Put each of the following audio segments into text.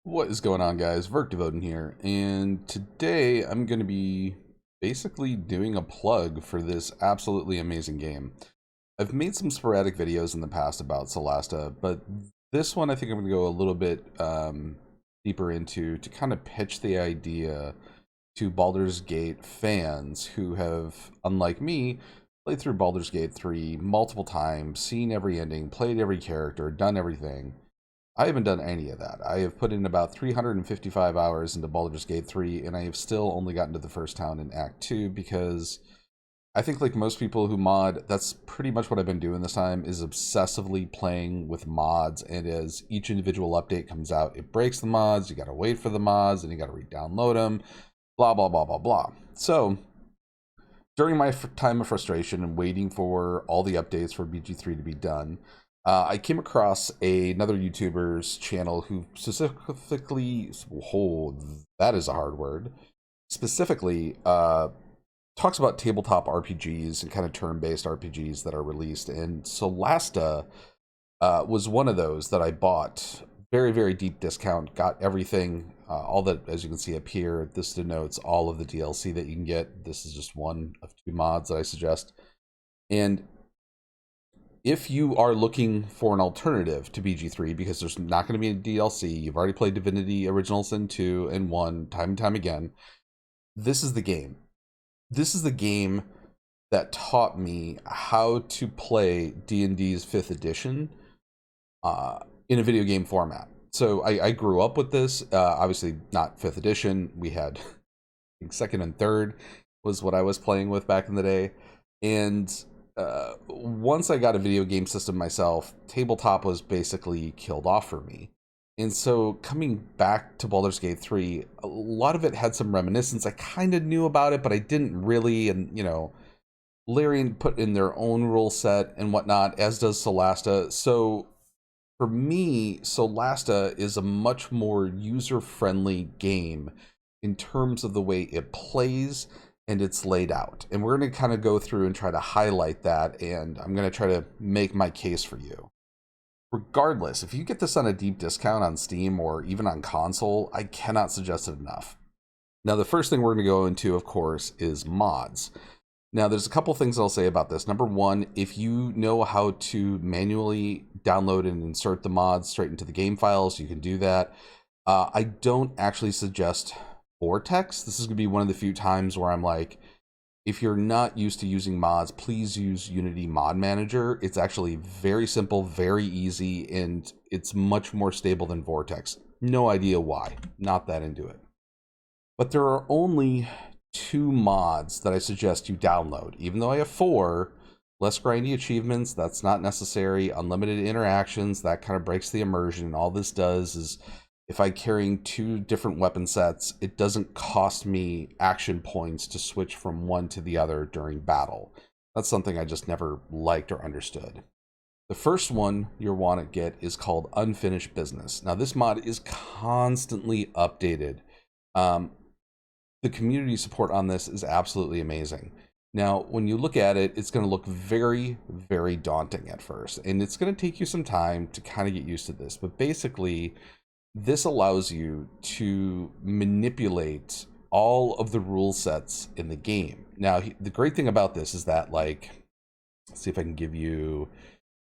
What is going on, guys? Verkdevoden here, and today I'm going to be basically doing a plug for this absolutely amazing game. I've made some sporadic videos in the past about Solasta, but this one I think I'm going to go a little bit deeper into to kind of pitch the idea to Baldur's Gate fans who have, unlike me, played through Baldur's Gate 3 multiple times, seen every ending, played every character, done everything. I haven't done any of that. I have put in about 355 hours into Baldur's Gate 3, and I have still only gotten to the first town in Act 2 because I think, like most people who mod, that's pretty much what I've been doing this time, is obsessively playing with mods, and as each individual update comes out, it breaks the mods, you gotta wait for the mods, and you gotta re-download them, blah, blah, blah, blah, blah. So, during my time of frustration and waiting for all the updates for BG3 to be done, I came across another YouTuber's channel who specifically, oh, that is a hard word, specifically talks about tabletop RPGs and kind of turn-based RPGs that are released. And Solasta was one of those that I bought. Very, very deep discount. Got everything, all that, as you can see up here. This denotes all of the DLC that you can get. This is just one of two mods that I suggest. And if you are looking for an alternative to BG3, because there's not going to be a DLC, you've already played Divinity Original Sin 2 and 1 time and time again, this is the game. This is the game that taught me how to play D&D's 5th edition in a video game format. So I grew up with this, obviously not 5th edition. We had, I think, 2nd and 3rd was what I was playing with back in the day. And once I got a video game system myself, tabletop was basically killed off for me. And so coming back to Baldur's Gate 3, a lot of it had some reminiscence. I kind of knew about it, but I didn't really. And, you know, Larian put in their own rule set and whatnot, as does Solasta. So for me, Solasta is a much more user-friendly game in terms of the way it plays and it's laid out. And we're going to kind of go through and try to highlight that, and I'm going to try to make my case for you. Regardless, if you get this on a deep discount on Steam or even on console, I cannot suggest it enough. Now, the first thing we're going to go into, of course, is mods. Now, there's a couple things I'll say about this. Number one, if you know how to manually download and insert the mods straight into the game files, you can do that. I don't actually suggest Vortex. This is going to be one of the few times where I'm like, if you're not used to using mods, please use Unity Mod Manager. It's actually very simple, very easy, and it's much more stable than Vortex. No idea why. Not that into it. But there are only 2 mods that I suggest you download. Even though I have 4, less grindy achievements, that's not necessary. Unlimited interactions, that kind of breaks the immersion. And all this does is, if I'm carrying 2 different weapon sets, it doesn't cost me action points to switch from one to the other during battle. That's something I just never liked or understood. The first one you'll want to get is called Unfinished Business. Now, this mod is constantly updated. The community support on this is absolutely amazing. Now, when you look at it, it's going to look very, very daunting at first, and it's going to take you some time to kind of get used to this. But basically, this allows you to manipulate all of the rule sets in the game. Now, the great thing about this is that, like, let's see if I can give you.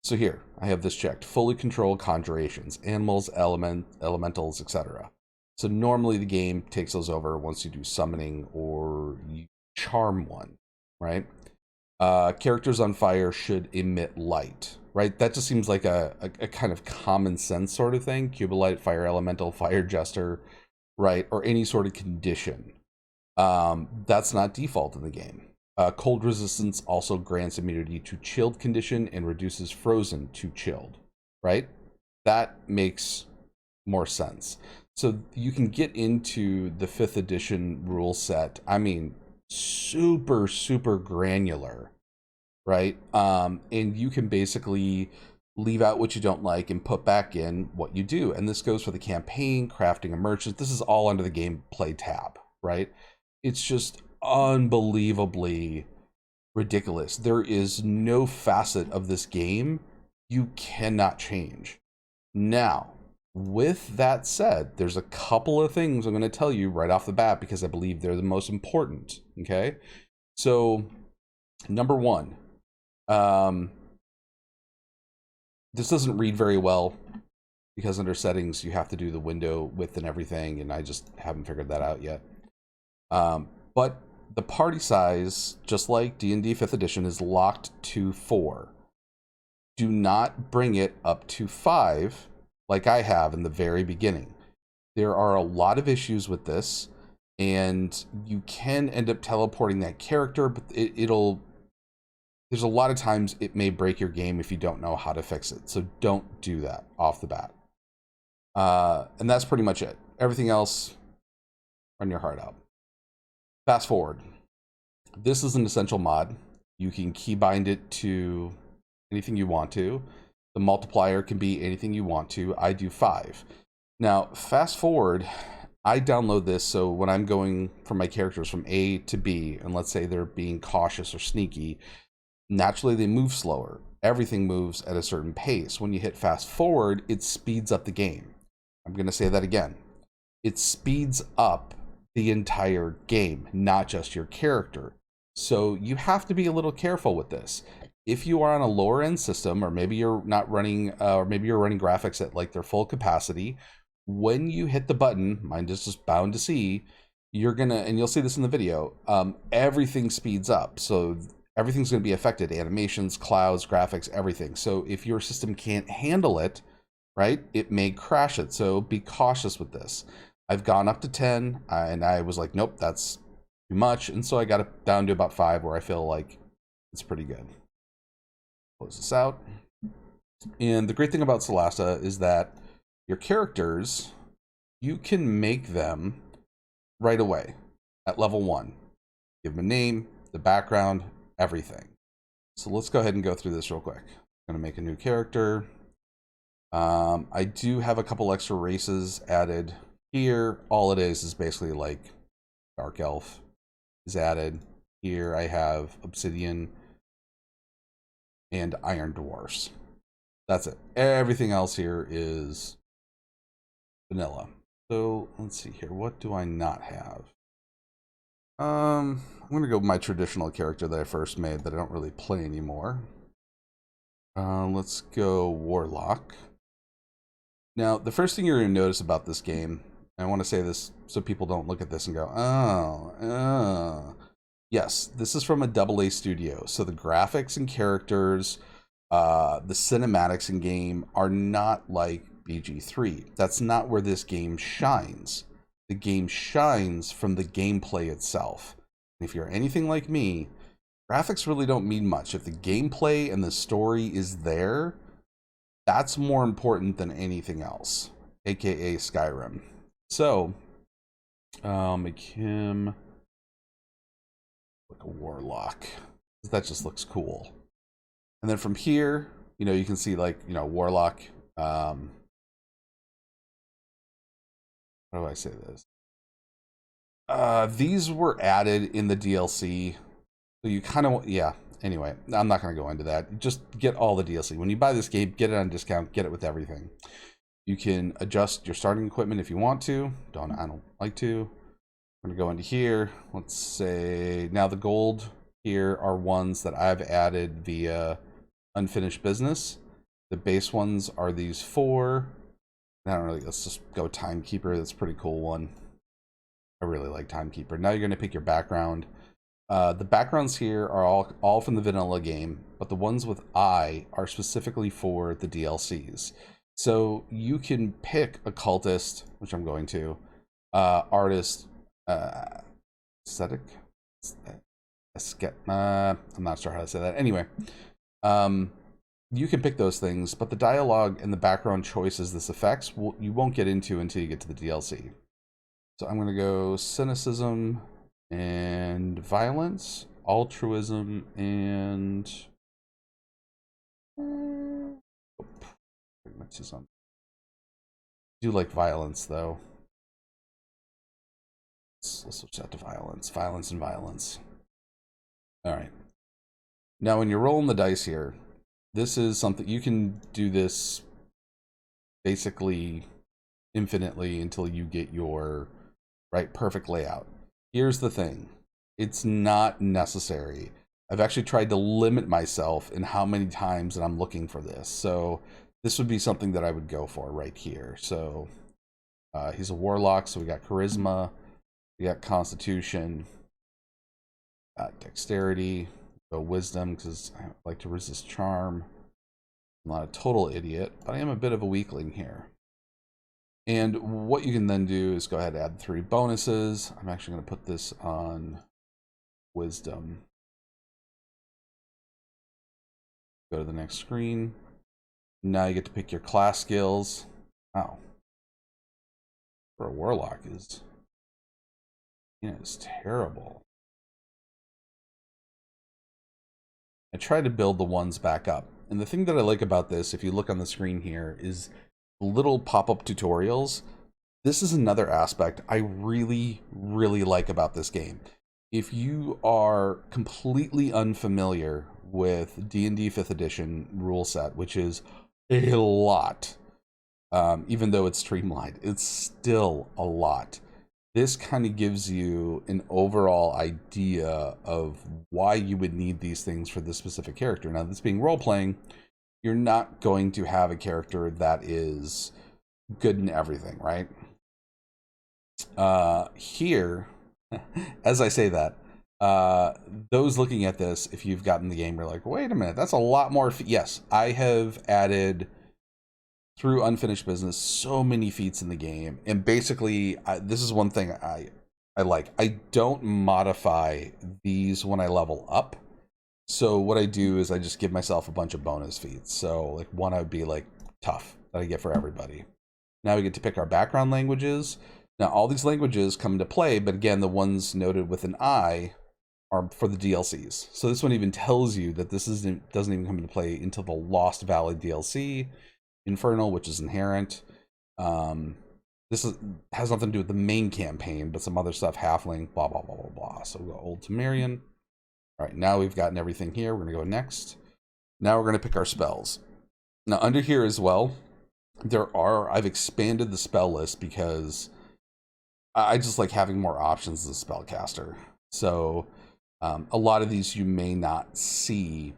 So here, I have this checked: fully control conjurations, animals, elementals, etc. So normally the game takes those over once you do summoning or you charm one, right? Characters on fire should emit light, right? That just seems like a kind of common sense sort of thing. Cubalite, fire elemental, fire jester, right? Or any sort of condition. That's not default in the game. Cold resistance also grants immunity to chilled condition and reduces frozen to chilled, right? That makes more sense. So you can get into the 5th edition rule set. I mean, super, super granular, right? And you can basically leave out what you don't like and put back in what you do. And this goes for the campaign, crafting a merchant. This is all under the gameplay tab, right? It's just unbelievably ridiculous. There is no facet of this game you cannot change. Now, With that said, there's a couple of things I'm going to tell you right off the bat because I believe they're the most important. Okay, so number one, this doesn't read very well because under settings you have to do the window width and everything, and I just haven't figured that out yet. But the party size, just like D&D 5th edition, is locked to 4. Do not bring it up to 5 like I have in the very beginning. There are a lot of issues with this, and you can end up teleporting that character, but there's a lot of times it may break your game if you don't know how to fix it. So don't do that off the bat. And that's pretty much it. Everything else, run your heart out. Fast forward. This is an essential mod. You can keybind it to anything you want to. The multiplier can be anything you want to. I do 5. Now, fast forward, I download this so when I'm going from my characters from A to B, and let's say they're being cautious or sneaky, naturally they move slower. Everything moves at a certain pace. When you hit fast forward, it speeds up the game. I'm going to say that again. It speeds up the entire game, not just your character. So you have to be a little careful with this. If you are on a lower end system, or maybe you're not running, or maybe you're running graphics at like their full capacity, when you hit the button, mine is just bound to see, you're gonna, and you'll see this in the video, everything speeds up. So everything's gonna be affected, animations, clouds, graphics, everything. So if your system can't handle it, right, it may crash it. So be cautious with this. I've gone up to 10, and I was like, nope, that's too much. And so I got it down to about 5 where I feel like it's pretty good. Close this out. And the great thing about Solasta is that your characters, you can make them right away at level 1. Give them a name, the background, everything. So let's go ahead and go through this real quick. I'm going to make a new character. I do have a couple extra races added here. All it is basically like Dark Elf is added. Here I have Obsidian and Iron Dwarfs. That's it. Everything else here is vanilla. So let's see here. What do I not have? I'm going to go with my traditional character that I first made that I don't really play anymore. Let's go Warlock. Now, the first thing you're going to notice about this game, and I want to say this so people don't look at this and go, oh. Yes, this is from a AA studio. So the graphics and characters, the cinematics in game are not like BG3. That's not where this game shines. The game shines from the gameplay itself. And if you're anything like me, graphics really don't mean much. If the gameplay and the story is there, that's more important than anything else, aka Skyrim. So, make him like a warlock. That just looks cool. And then from here, you know, you can see like, you know, warlock. How do I say this? These were added in the DLC. So you kind of, yeah. Anyway, I'm not going to go into that. Just get all the DLC. When you buy this game, get it on discount. Get it with everything. You can adjust your starting equipment if you want to. I don't like to. I'm going to go into here. Let's say now the gold here are ones that I've added via unfinished business. The base ones are these 4. I don't really. Let's just go Timekeeper. That's a pretty cool one. I really like Timekeeper. Now you're going to pick your background. The backgrounds here are all from the vanilla game, but the ones with I are specifically for the DLCs. So you can pick a cultist, which I'm going to, artist, aesthetic, I'm not sure how to say that. Anyway, you can pick those things, but the dialogue and the background choices this affects, you won't get into until you get to the DLC. So I'm going to go cynicism and violence, altruism, and I do like violence though. Let's switch that to violence. Violence and violence. All right. Now, when you're rolling the dice here, this is something you can do this basically infinitely until you get your perfect layout. Here's the thing. It's not necessary. I've actually tried to limit myself in how many times that I'm looking for this. So this would be something that I would go for right here. So he's a warlock, so we got charisma, we got constitution, dexterity, wisdom, because I like to resist charm. I'm not a total idiot, but I am a bit of a weakling here. And what you can then do is go ahead and add 3 bonuses. I'm actually going to put this on wisdom. Go to the next screen. Now you get to pick your class skills. Wow. For a warlock is terrible. I tried to build the ones back up. And the thing that I like about this, if you look on the screen here, is little pop-up tutorials. This is another aspect I really, really like about this game. If you are completely unfamiliar with D&D 5th edition rule set, which is a lot, even though it's streamlined, it's still a lot. This kind of gives you an overall idea of why you would need these things for this specific character. Now, this being role-playing, you're not going to have a character that is good in everything, right? Here, as I say that, those looking at this, if you've gotten the game, you're like, wait a minute, that's a lot more. Yes, I have added through unfinished business so many feats in the game, and basically this is one thing I like. I don't modify these when I level up. So what I do is I just give myself a bunch of bonus feats. So like one, I would be like tough, that I get for everybody. Now we get to pick our background languages. Now all these languages come into play, but again, the ones noted with an I are for the DLCs. So this one even tells you that this doesn't even come into play until the Lost Valley DLC, Infernal, which is inherent. This has nothing to do with the main campaign, but some other stuff, halfling, blah, blah, blah, blah, blah. So we'll go Old Temerian. All right, now we've gotten everything here. We're going to go next. Now we're going to pick our spells. Now under here as well, I've expanded the spell list because I just like having more options as a spellcaster. So a lot of these you may not see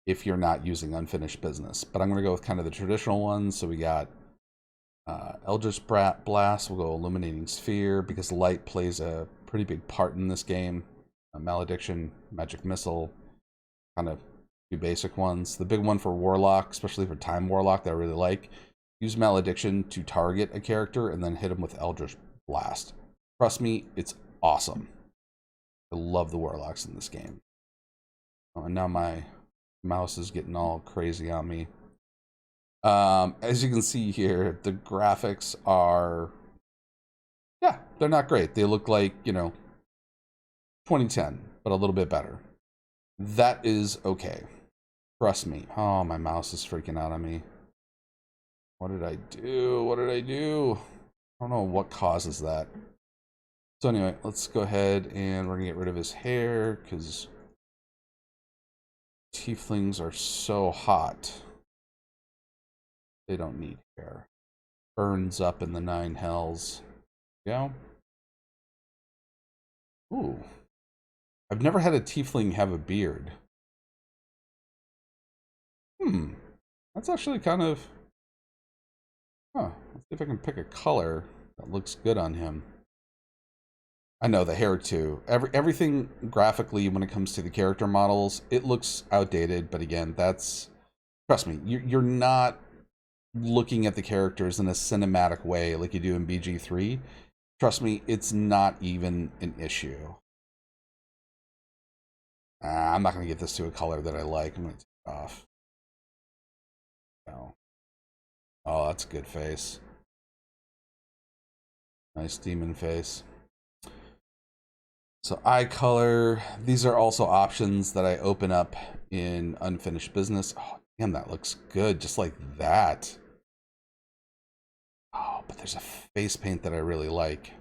if you're not using unfinished business. But I'm going to go with kind of the traditional ones. So we got Eldritch Blast. We'll go Illuminating Sphere because light plays a pretty big part in this game. Malediction, Magic Missile, kind of 2 basic ones. The big one for Warlock, especially for Time Warlock, that I really like. Use Malediction to target a character and then hit him with Eldritch Blast. Trust me, it's awesome. I love the Warlocks in this game. Oh, and now my mouse is getting all crazy on me. As you can see here, the graphics are, yeah, they're not great. They look like, 2010, but a little bit better. That is okay. Trust me. Oh, my mouse is freaking out on me. What did I do? What did I do? I don't know what causes that. So anyway, let's go ahead and we're gonna get rid of his hair because tieflings are so hot. They don't need hair. Burns up in the 9 hells. Go. Ooh. I've never had a tiefling have a beard. That's actually kind of... Huh. Let's see if I can pick a color that looks good on him. I know, the hair too. Everything graphically when it comes to the character models, it looks outdated, but again, that's... Trust me, you're not looking at the characters in a cinematic way like you do in BG3. Trust me, it's not even an issue. I'm not going to get this to a color that I like. I'm going to take it off. No. Oh, that's a good face. Nice demon face. So eye color. These are also options that I open up in unfinished business. Oh, damn, that looks good. Just like that. Oh, but there's a face paint that I really like.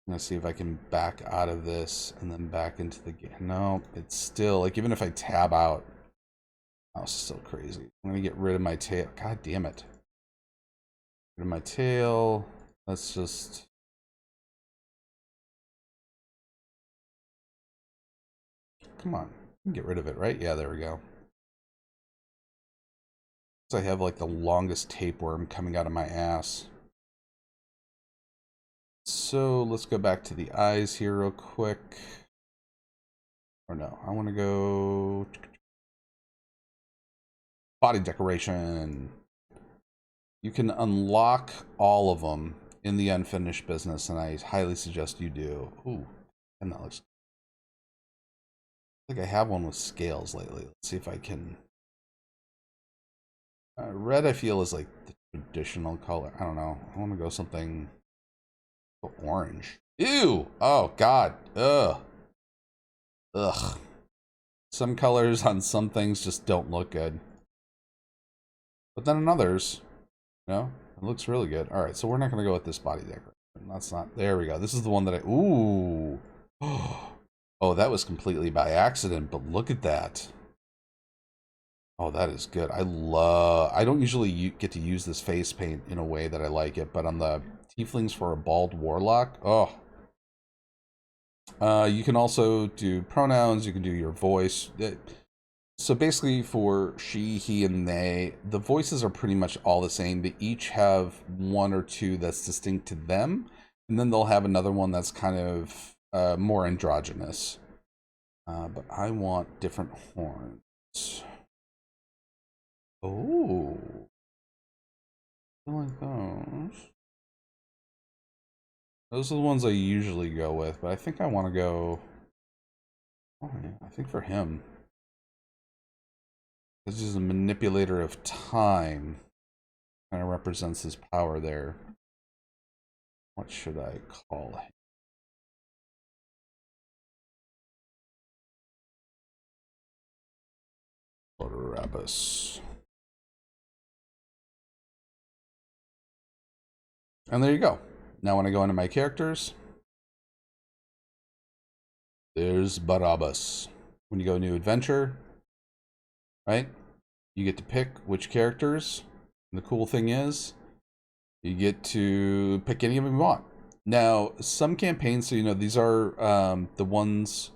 I'm gonna see if I can back out of this and then back into the game. No, it's still, like, even if I tab out, oh, it's still crazy. I'm gonna get rid of my tail. God damn it. Get rid of my tail. Let's just... Come on. Get rid of it, right? Yeah, there we go. So I have like the longest tapeworm coming out of my ass. So let's go back to the eyes here real quick. Or no, I want to go body decoration. You can unlock all of them in the unfinished business, and I highly suggest you do. Ooh, and that looks... I think I have one with scales lately. Let's see if I can... red, I feel, is like the traditional color. I don't know. I want to go something orange. Ew! Oh, God. Ugh. Ugh. Some colors on some things just don't look good. But then on others, you know, it looks really good. All right, so we're not going to go with this body decoration. That's not... There we go. This is the one that I... Ooh. Oh, that was completely by accident, but look at that. Oh, that is good. I don't usually get to use this face paint in a way that I like it, but on the tieflings for a bald warlock, oh. You can also do pronouns, you can do your voice. So basically for she, he, and they, the voices are pretty much all the same. They each have one or two that's distinct to them, and then they'll have another one that's kind of more androgynous. But I want different horns. Oh, I like those. Those are the ones I usually go with, but I think I want to go... Oh, yeah, I think for him. This is a manipulator of time. Kind of represents his power there. What should I call him? Barabbas. And there you go. Now when I go into my characters, there's Barabbas. When you go new adventure, right? You get to pick which characters. And the cool thing is, you get to pick any of them you want. Now, some campaigns, so you know, these are the ones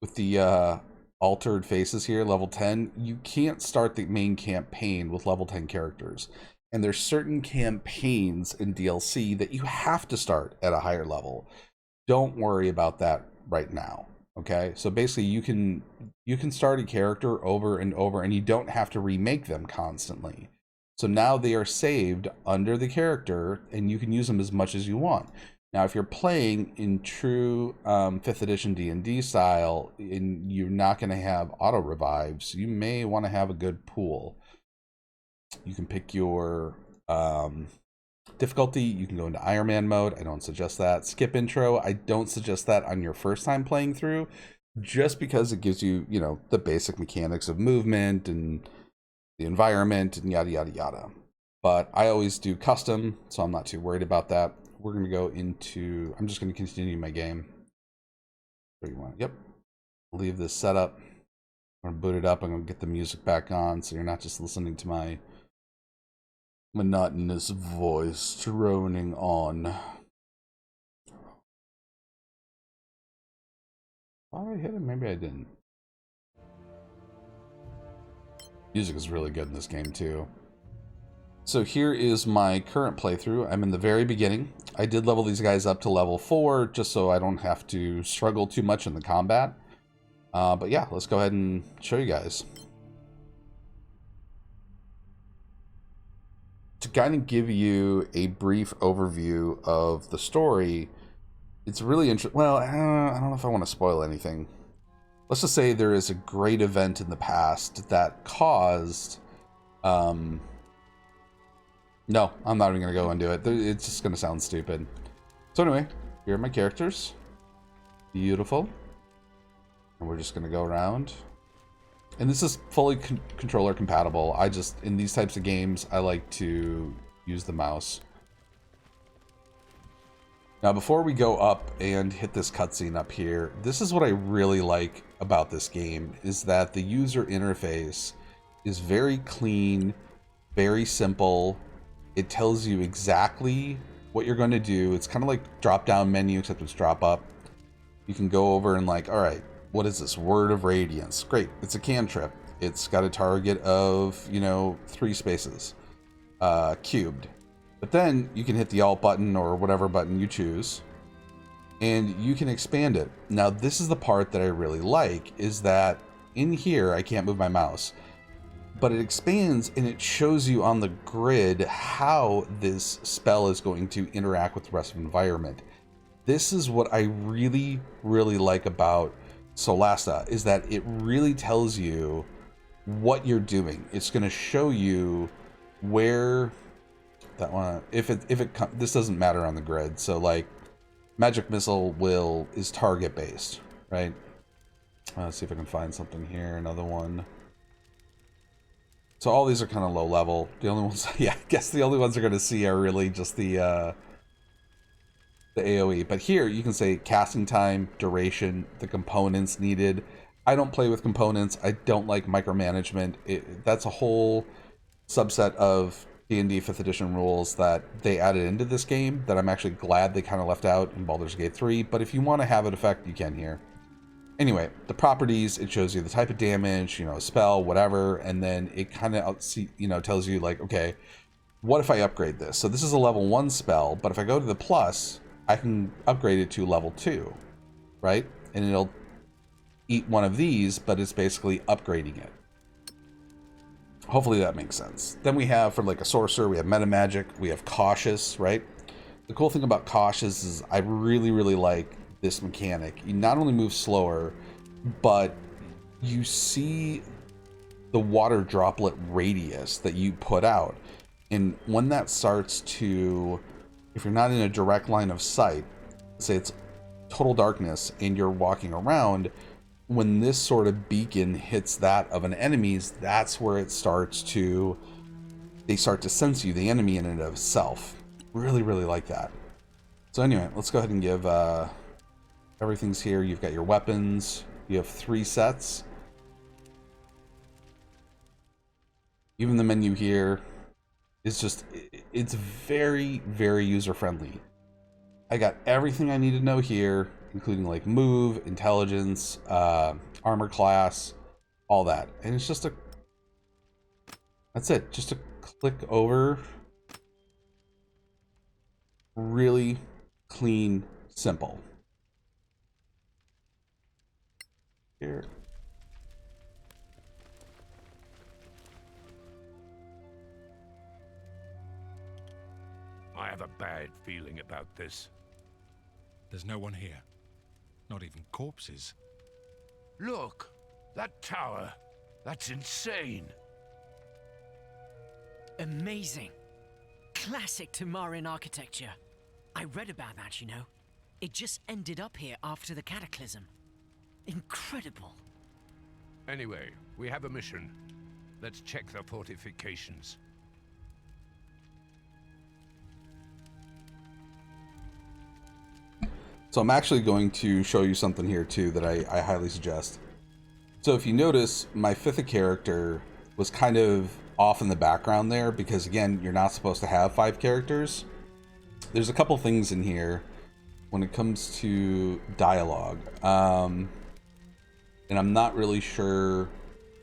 with the altered faces here, level 10. You can't start the main campaign with level 10 characters. And there's certain campaigns in DLC that you have to start at a higher level. Don't worry about that right now. Okay, so basically you can start a character over and over, and you don't have to remake them constantly. So now they are saved under the character, and you can use them as much as you want. Now, if you're playing in true 5th edition D&D style, and you're not going to have auto revives, you may want to have a good pool. You can pick your difficulty. You can go into Iron Man mode. I don't suggest that. Skip intro. I don't suggest that on your first time playing through, just because it gives you, you know, the basic mechanics of movement and the environment and yada yada yada. But I always do custom, so I'm not too worried about that. We're going to go into... I'm just going to continue my game. Where you want? Yep. Leave this setup. I'm going to boot it up. I'm going to get the music back on, so you're not just listening to my monotonous voice droning on. Thought I hit it, maybe I didn't. Music is really good in this game too. So here is my current playthrough. I'm in the very beginning. I did level these guys up to level 4 just so I don't have to struggle too much in the combat. But yeah, let's go ahead and show you guys. To kind of give you a brief overview of the story, it's really interesting. Well, I don't know if I want to spoil anything. Let's just say there is a great event in the past that caused... No, I'm not even going to go into it. It's just going to sound stupid. So anyway, here are my characters. Beautiful. And we're just going to go around. And this is fully controller compatible. I just, in these types of games, I like to use the mouse. Now, before we go up and hit this cutscene up here, this is what I really like about this game, is that the user interface is very clean, very simple. It tells you exactly what you're going to do. It's kind of like drop down menu, except it's drop up. You can go over and like, all right, what is this? Word of Radiance. Great. It's a cantrip. It's got a target of, 3 spaces, cubed. But then you can hit the Alt button or whatever button you choose, and you can expand it. Now, this is the part that I really like, is that in here, I can't move my mouse, but it expands and it shows you on the grid how this spell is going to interact with the rest of the environment. This is what I really, really like about Solasta, is that it really tells you what you're doing. It's going to show you where that one, this doesn't matter on the grid. So like magic missile is target based, right? Let's see if I can find something here. Another one. So all these are kind of low level. The only ones, yeah, I guess the only ones you're going to see are really just the AoE. But here you can say casting time, duration, the components needed. I don't play with components. I don't like micromanagement. That's a whole subset of D&D 5th edition rules that they added into this game that I'm actually glad they kind of left out in Baldur's Gate 3. But if you want to have it affect, you can here. Anyway, the properties, it shows you the type of damage, spell, whatever, and then it kind of, tells you like, okay, what if I upgrade this? So this is a level 1 spell, but if I go to the plus, I can upgrade it to level 2, right? And it'll eat one of these, but it's basically upgrading it. Hopefully that makes sense. Then we have, for like a sorcerer, we have meta magic, we have cautious, right? The cool thing about cautious is I really, really like this mechanic. You not only move slower, but you see the water droplet radius that you put out. And when that starts to, if you're not in a direct line of sight, say it's total darkness and you're walking around, when this sort of beacon hits that of an enemy's, that's where it starts to, they start to sense you, the enemy in and of itself. Really, really like that. So anyway, let's go ahead and give, everything's here. You've got your weapons. You have 3 sets. Even the menu here is just, it's very, very user-friendly. I got everything I need to know here, including like move, intelligence, armor class, all that. And it's just that's it. Just a click over. Really clean, simple. Here. I have a bad feeling about this. There's no one here. Not even corpses. Look, that tower. That's insane. Amazing. Classic Tamaran architecture. I read about that, It just ended up here after the cataclysm. Incredible. Anyway, we have a mission. Let's check the fortifications. So I'm actually going to show you something here too that I highly suggest. So if you notice, my 5th character was kind of off in the background there because, again, you're not supposed to have 5 characters. There's a couple things in here when it comes to dialogue. And I'm not really sure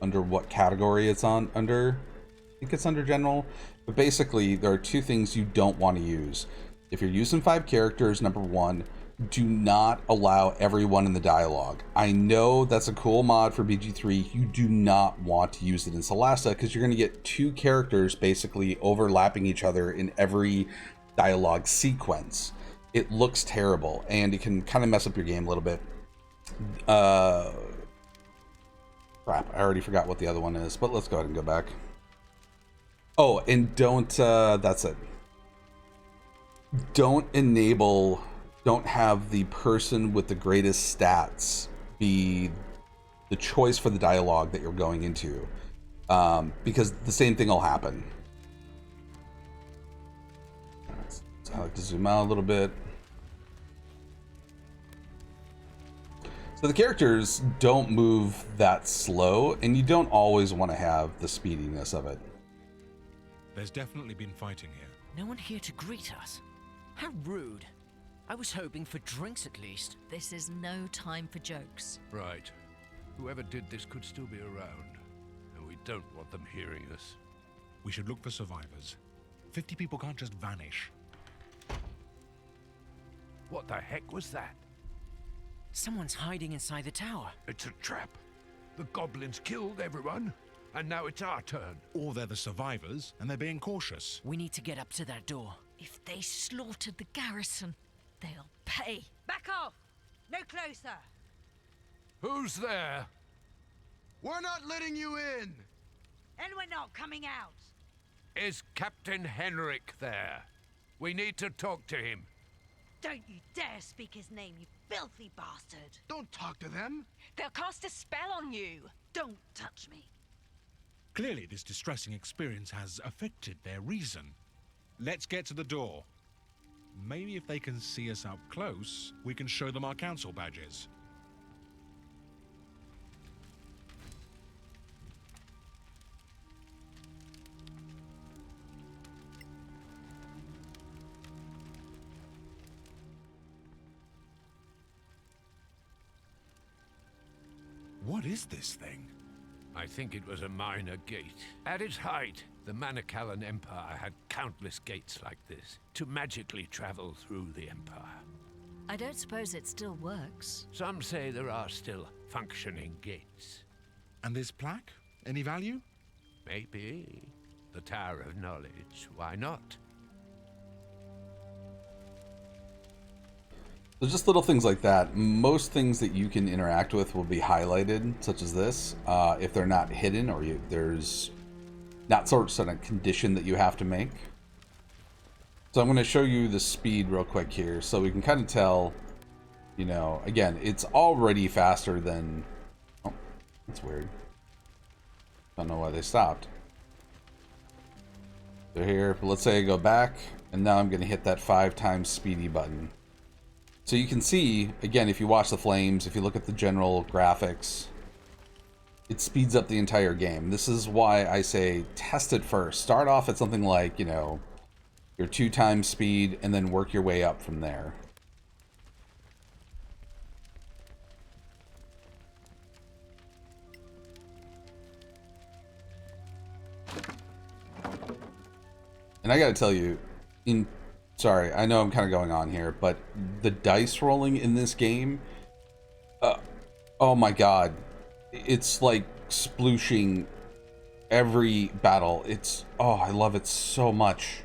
under what category it's under. I think it's under general. But basically, there are 2 things you don't want to use. If you're using 5 characters, number 1, do not allow everyone in the dialogue. I know that's a cool mod for BG3. You do not want to use it in Solasta because you're going to get 2 characters basically overlapping each other in every dialogue sequence. It looks terrible and it can kind of mess up your game a little bit. Crap, I already forgot what the other one is, but let's go ahead and go back. Oh, and don't, that's it. Don't have the person with the greatest stats be the choice for the dialogue that you're going into, because the same thing will happen. So I like to zoom out a little bit. So the characters don't move that slow, and you don't always want to have the speediness of it. There's definitely been fighting here. No one here to greet us. How rude. I was hoping for drinks at least. This is no time for jokes. Right. Whoever did this could still be around, and we don't want them hearing us. We should look for survivors. 50 people can't just vanish. What the heck was that? Someone's hiding inside the tower. It's a trap. The goblins killed everyone, and now it's our turn. Or they're the survivors, and they're being cautious. We need to get up to that door. If they slaughtered the garrison, they'll pay. Back off! No closer! Who's there? We're not letting you in! And we're not coming out! Is Captain Henrik there? We need to talk to him. Don't you dare speak his name, you filthy bastard! Don't talk to them! They'll cast a spell on you! Don't touch me! Clearly, this distressing experience has affected their reason. Let's get to the door. Maybe if they can see us up close, we can show them our council badges. What is this thing? I think it was a minor gate. At its height, the Manicalan Empire had countless gates like this to magically travel through the Empire. I don't suppose it still works. Some say there are still functioning gates. And this plaque? Any value? Maybe. The Tower of Knowledge. Why not? So just little things like that. Most things that you can interact with will be highlighted, such as this. If they're not hidden, or there's not sort of condition that you have to make. So I'm going to show you the speed real quick here, so we can kind of tell, you know, again, it's already faster than... Oh, that's weird. Don't know why they stopped. They're here, but let's say I go back, and now I'm going to hit that 5 times speedy button. So you can see, again, if you watch the flames, if you look at the general graphics, it speeds up the entire game. This is why I say test it first. Start off at something like, you know, your 2 times speed, and then work your way up from there. And I gotta tell you, sorry, I know I'm kind of going on here, but the dice rolling in this game, oh my god, it's like splooshing every battle. It's, oh, I love it so much.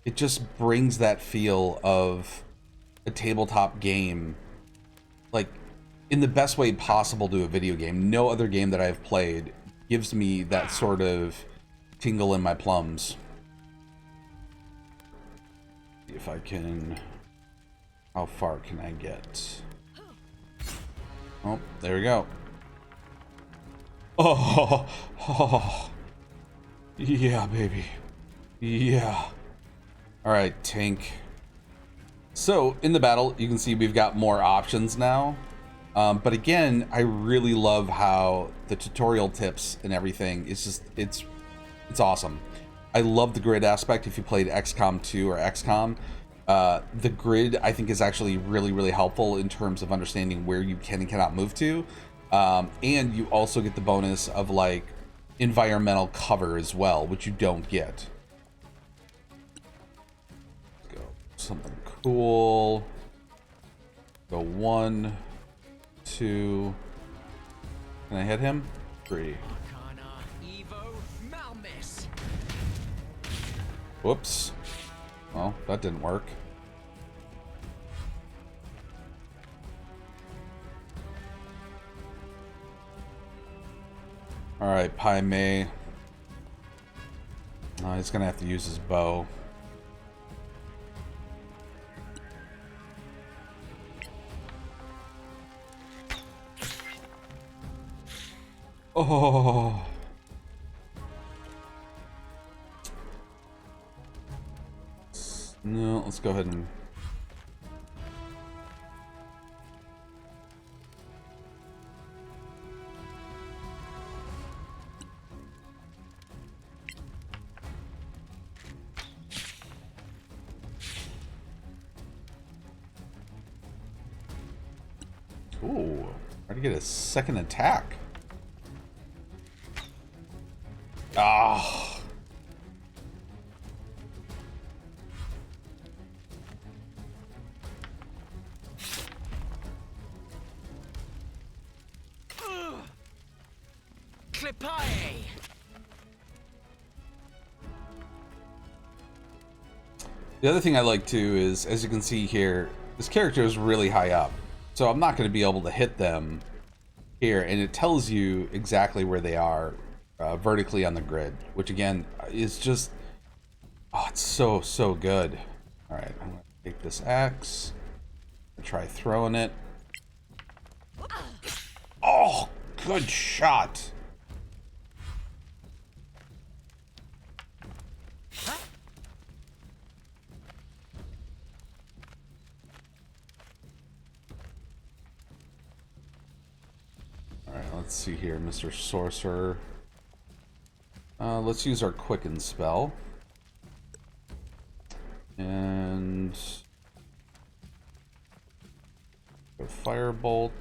It just brings that feel of a tabletop game, like, in the best way possible to a video game. No other game that I've played gives me that sort of tingle in my plums. If I can... How far can I get? Oh, there we go. Oh, oh. Yeah, baby. Yeah. Alright, tank. So, in the battle, you can see we've got more options now. But again, I really love how the tutorial tips and everything is just, it's awesome. I love the grid aspect. If you played XCOM 2 or XCOM, the grid I think is actually really, really helpful in terms of understanding where you can and cannot move to. And you also get the bonus of like environmental cover as well, which you don't get. Let's go something cool. Go 1, 2. Can I hit him? 3. Whoops. Well, that didn't work. Alright, Pai Mei. He's gonna have to use his bow. Oh. No, let's go ahead and... Try to get a second attack. Ah. Clipae! The other thing I like too is, as you can see here, this character is really high up. So I'm not going to be able to hit them here, and it tells you exactly where they are vertically on the grid, which again is just, oh, it's so good. All right, I'm going to take this axe and try throwing it. Oh, good shot. Let's see here, Mr. Sorcerer. Let's use our Quicken spell. And go Firebolt.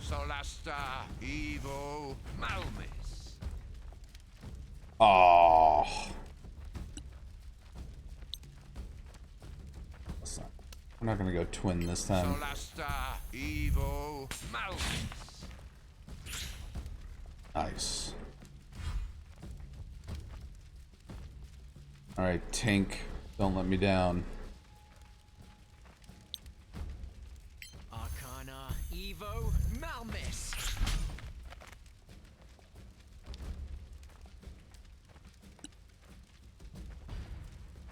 Solasta, Evo, Malmis. Oh. We're not gonna go twin this time. Solasta, Evo, Malmis. Nice. Alright, tank. Don't let me down. Arcana, Evo, Malmis!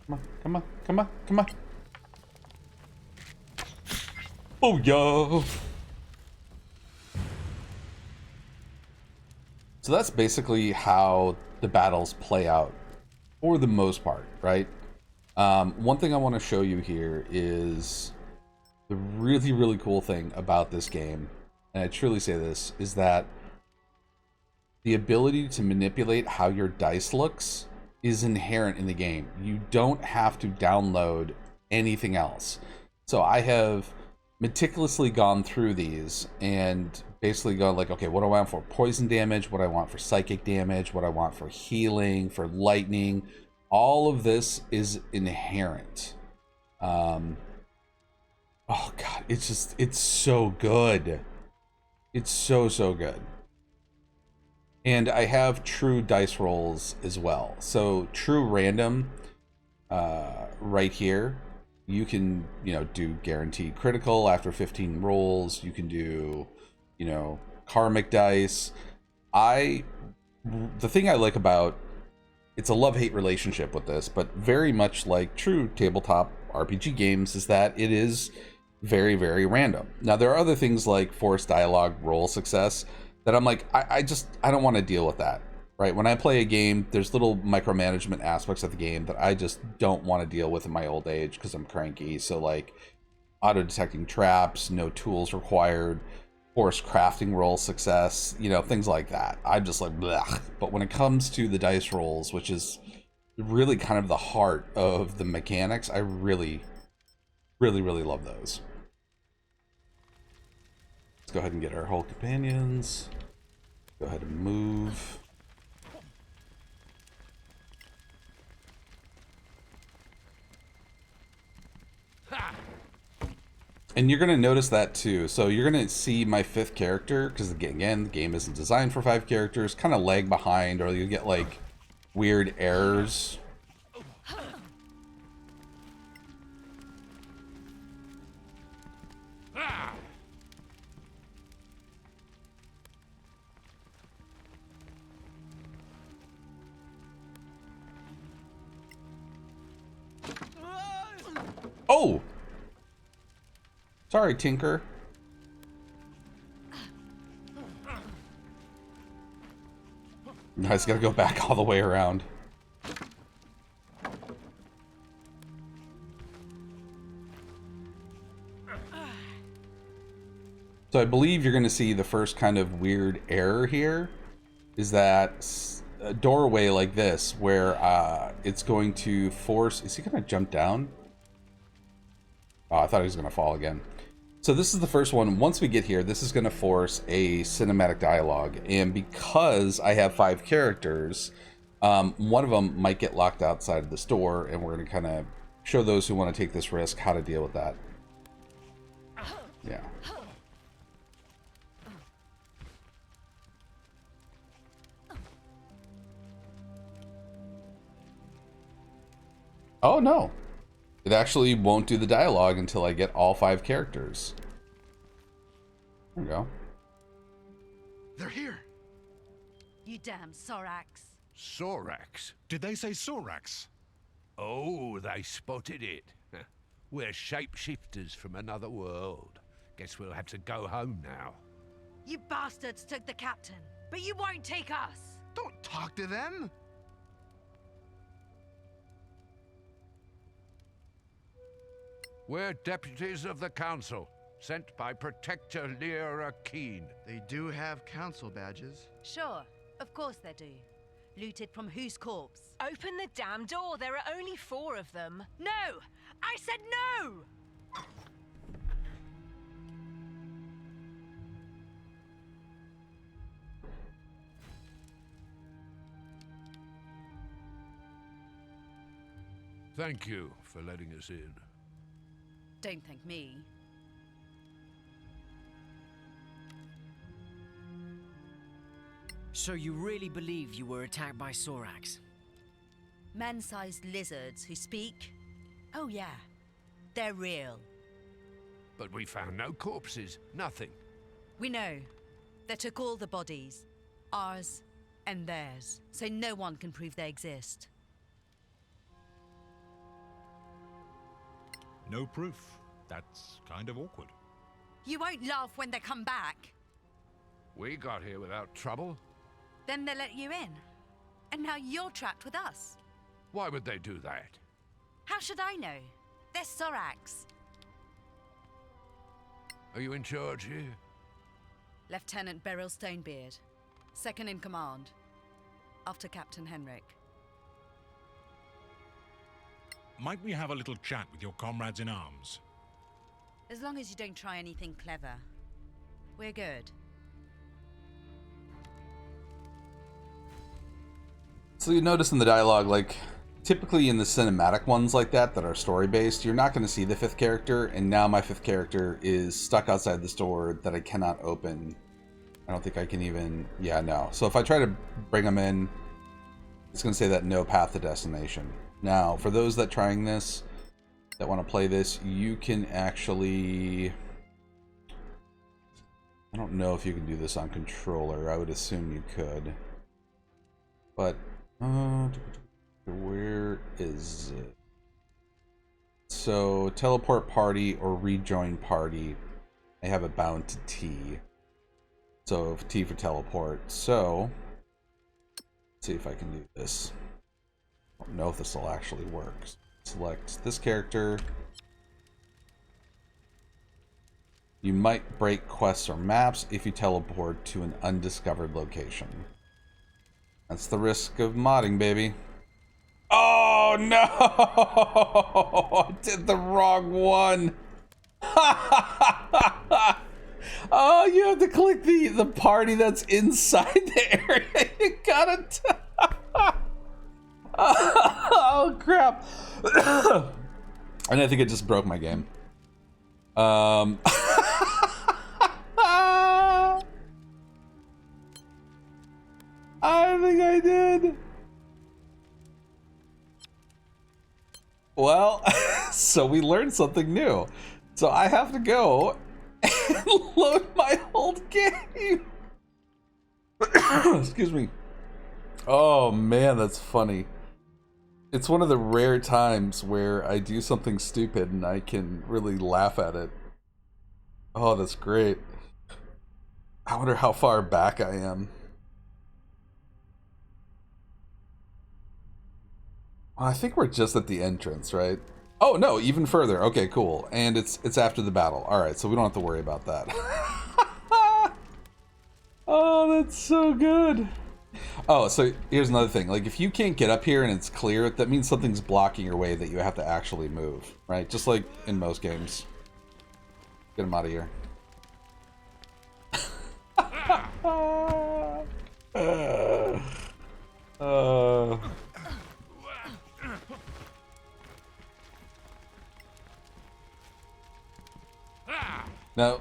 Come on, come on, come on, come on. Oh, yo. So that's basically how the battles play out for the most part, right? One thing I want to show you here is the really cool thing about this game, and I truly say this, is that the ability to manipulate how your dice looks is inherent in the game. You don't have to download anything else. So I have meticulously gone through these and basically gone like, okay, what do I want for poison damage, what I want for psychic damage, what I want for healing, for lightning. All of this is inherent. Oh god, it's so good. It's so good. And I have true dice rolls as well. So true random right here. You can, do guaranteed critical after 15 rolls. You can do, karmic dice. The thing I like about, it's a love-hate relationship with this, but very much like true tabletop RPG games, is that it is very random. Now, there are other things like forced dialogue, roll success, that I'm like, I don't want to deal with that. Right, when I play a game, there's little micromanagement aspects of the game that I just don't want to deal with in my old age because I'm cranky. So like auto-detecting traps, no tools required, forced crafting roll success, things like that. I'm just like, blech. But when it comes to the dice rolls, which is really kind of the heart of the mechanics, I really love those. Let's go ahead and get our whole companions. Go ahead and move. And you're going to notice that too. So you're going to see my 5th character, because again, the game isn't designed for 5 characters, kind of lag behind, or you get like weird errors. Oh! Sorry, Tinker. Now he's gotta go back all the way around. So I believe you're gonna see the first kind of weird error here, is that a doorway like this, where it's going to force... Is he gonna jump down? Oh, I thought he was gonna fall again. So this is the first one. Once we get here, this is going to force a cinematic dialogue. And because I have 5 characters, one of them might get locked outside of the store, and we're going to kind of show those who want to take this risk how to deal with that. Yeah. Oh, no. It actually won't do the dialogue until I get all 5 characters. There we go. They're here. You damn Sorax. Sorax? Did they say Sorax? Oh, they spotted it. We're shapeshifters from another world. Guess we'll have to go home now. You bastards took the captain, but you won't take us. Don't talk to them. We're deputies of the council, sent by Protector Lyra Keen. They do have council badges. Sure, of course they do. Looted from whose corpse? Open the damn door. There are only 4 of them. No! I said no! Thank you for letting us in. Don't thank me. So you really believe you were attacked by Sorax? Man-sized lizards who speak? Oh yeah, they're real. But we found no corpses, nothing. We know. They took all the bodies. Ours and theirs. So no one can prove they exist. No proof. That's kind of awkward. You won't laugh when they come back. We got here without trouble. Then they let you in. And now you're trapped with us. Why would they do that? How should I know? They're Sorax. Are you in charge here? Lieutenant Beryl Stonebeard. Second in command. After Captain Henrik. Might we have a little chat with your comrades in arms? As long as you don't try anything clever. We're good. So you notice in the dialogue, like, typically in the cinematic ones like that are story-based, you're not going to see the 5th character, and now my 5th character is stuck outside the store that I cannot open. I don't think I can even... Yeah, no. So if I try to bring them in, it's going to say that no path to destination. Now, for those that trying this, that want to play this, you can actually... I don't know if you can do this on controller. I would assume you could. But... where is it? So, teleport party or rejoin party. I have it bound to T. So, T for teleport. So, let's see if I can do this. I don't know if this will actually work. Select this character. You might break quests or maps if you teleport to an undiscovered location. That's the risk of modding, baby. Oh no! I did the wrong one. Oh, you have to click the party that's inside the area. You gotta. Oh crap! And I think it just broke my game. I think I did. Well, so we learned something new. So I have to go and load my old game. Excuse me. Oh man, that's funny. It's one of the rare times where I do something stupid and I can really laugh at it. Oh, that's great. I wonder how far back I am. I think we're just at the entrance, right? Oh no, even further. Okay, cool. And it's after the battle. All right, so we don't have to worry about that. Oh, that's so good. Oh, so here's another thing. Like, if you can't get up here and it's clear, that means something's blocking your way that you have to actually move, right? Just like in most games. Get him out of here. Now,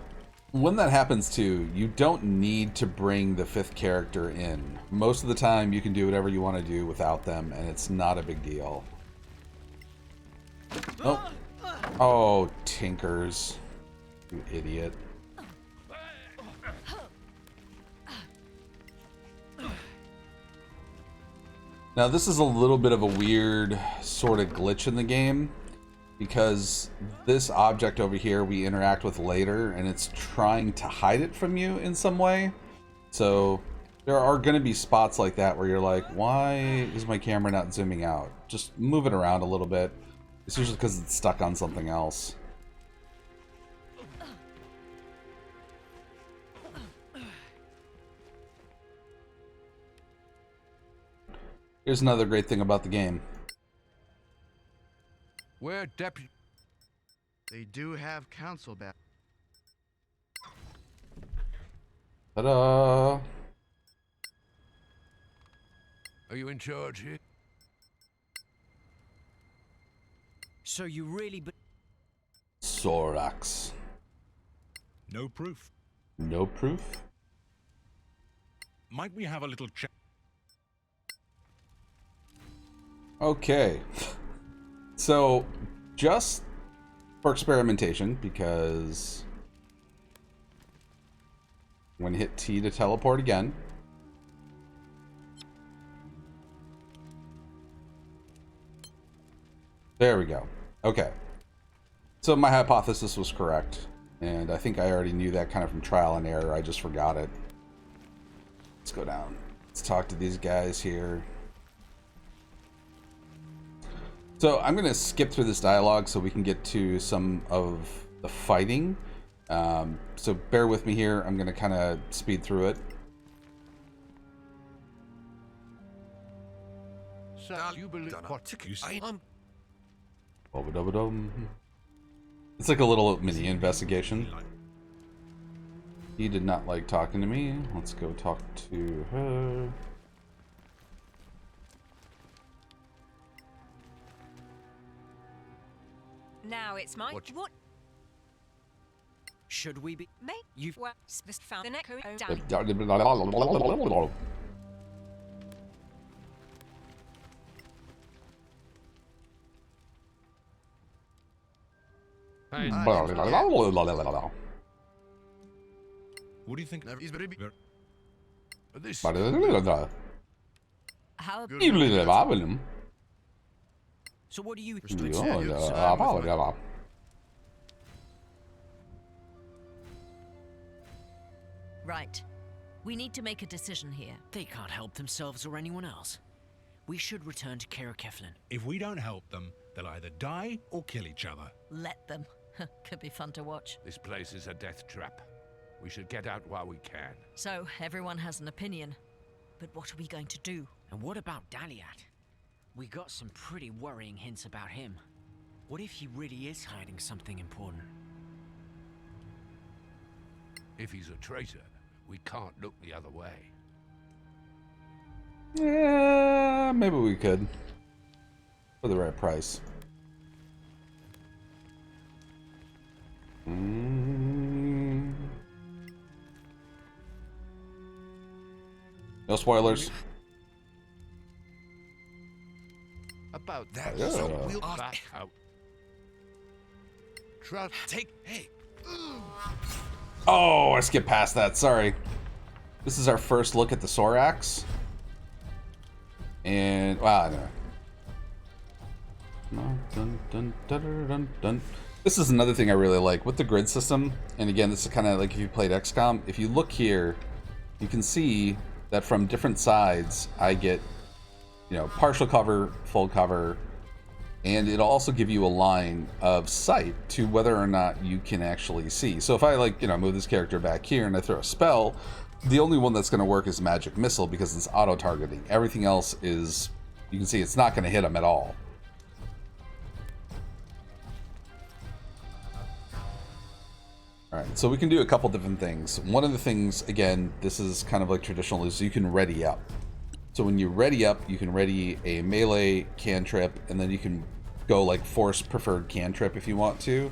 when that happens too, you don't need to bring the 5th character in. Most of the time, you can do whatever you want to do without them, and it's not a big deal. Oh, oh, Tinkers. You idiot. Now, this is a little bit of a weird sort of glitch in the game, because this object over here we interact with later, and it's trying to hide it from you in some way. So there are going to be spots like that where you're like, why is my camera not zooming out? Just move it around a little bit. It's usually because it's stuck on something else. Here's another great thing about the game. Where deputy... They do have council badges. Ta-da! Are you in charge here? So you really Sorax. No proof. No proof? Might we have a little chat? Okay. So, just for experimentation, because when you hit T to teleport again, there we go. Okay. So my hypothesis was correct, and I think I already knew that kind of from trial and error. I just forgot it. Let's go down. Let's talk to these guys here. So I'm going to skip through this dialogue so we can get to some of the fighting. So bear with me here. I'm going to kind of speed through it. So you believe what you say? It's like a little mini investigation. He did not like talking to me. Let's go talk to her. Now it's my what? should we be? Mate, You've just found an echo down. What do you think? This How So what do you? Right. We need to make a decision here. They can't help themselves or anyone else. We should return to Kara Keflin. If we don't help them, they'll either die or kill each other. Let them. Could be fun to watch. This place is a death trap. We should get out while we can. So, everyone has an opinion. But what are we going to do? And what about Daliat? We got some pretty worrying hints about him. What if he really is hiding something important? If he's a traitor, we can't look the other way. Yeah, maybe we could. For the right price. No spoilers. About that, Yeah. so we'll back out. Take. Hey. Oh, I skipped past that. Sorry. This is our first look at the Sorax. And, wow, anyway. This is another thing I really like with the grid system. And again, this is kind of like if you played XCOM. If you look here, you can see that from different sides, I get, you know, partial cover, full cover, and it'll also give you a line of sight to whether or not you can actually see. So if I, like, you know, move this character back here and I throw a spell, the only one that's going to work is Magic Missile because it's auto-targeting. Everything else is, you can see it's not going to hit him at all. All right, so we can do a couple different things. One of the things, again, this is kind of like traditional, is you can ready up. So when you ready up, you can ready a melee cantrip, and then you can go like force preferred cantrip if you want to.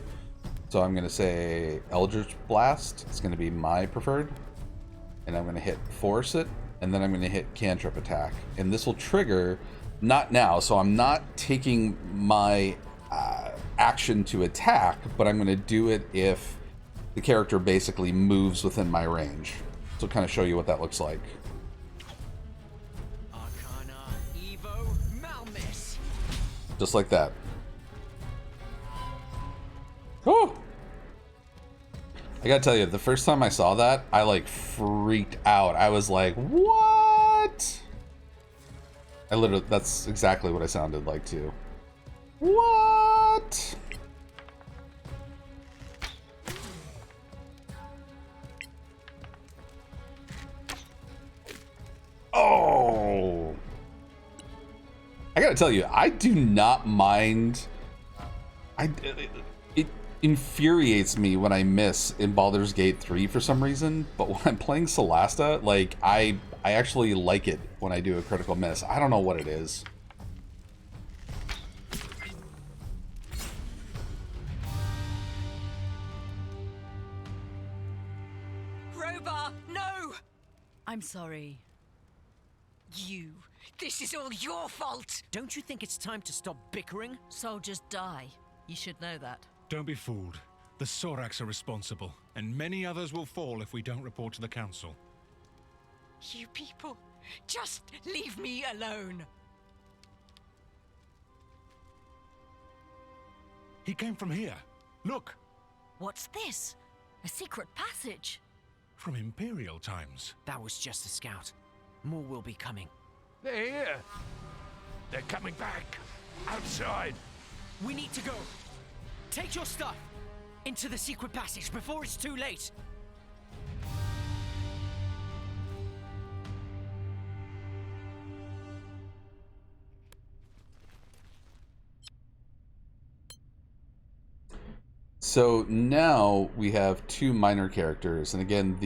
So I'm going to say Eldritch Blast. It's going to be my preferred. And I'm going to hit force it, and then I'm going to hit cantrip attack. And this will trigger, not now, so I'm not taking my action to attack, but I'm going to do it if the character basically moves within my range. So kind of show you what that looks like. Arcana, Evo, Malmis. Just like that. Oh! I gotta tell you, the first time I saw that, I like freaked out. I was like, what? I literally, that's exactly what I sounded like too. What? Oh! I gotta tell you, I do not mind. It infuriates me when I miss in Baldur's Gate 3 for some reason, but when I'm playing Solasta, like I actually like it when I do a critical miss. I don't know what it is. Crowbar, no! I'm sorry. You. This is all your fault. Don't you think it's time to stop bickering? Soldiers die. You should know that. Don't be fooled. The Soraks are responsible, and many others will fall if we don't report to the council. You people, just leave me alone. He came from here. Look, What's this? A secret passage? from Imperial times. That was just a scout. More will be coming. They're here. They're coming back. Outside. We need to go. Take your stuff into the secret passage before it's too late. So now we have two minor characters, and again,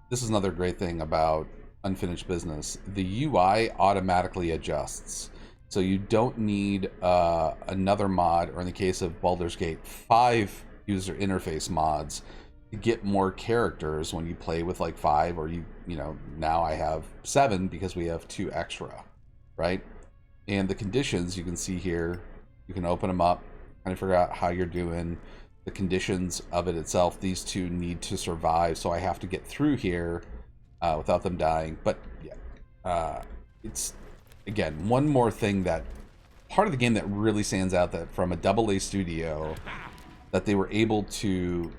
this is another great thing about Unfinished Business. The UI automatically adjusts, so you don't need another mod, or in the case of Baldur's Gate 5 user interface mods, to get more characters when you play with like 5, or you know, now I have 7 because we have 2 extra, right? And the conditions you can see here, you can open them up, kind of figure out how you're doing. The conditions of it itself, these two need to survive, so I have to get through here without them dying. But yeah, it's, again, one more thing, that part of the game that really stands out, that from a AA studio, that they were able to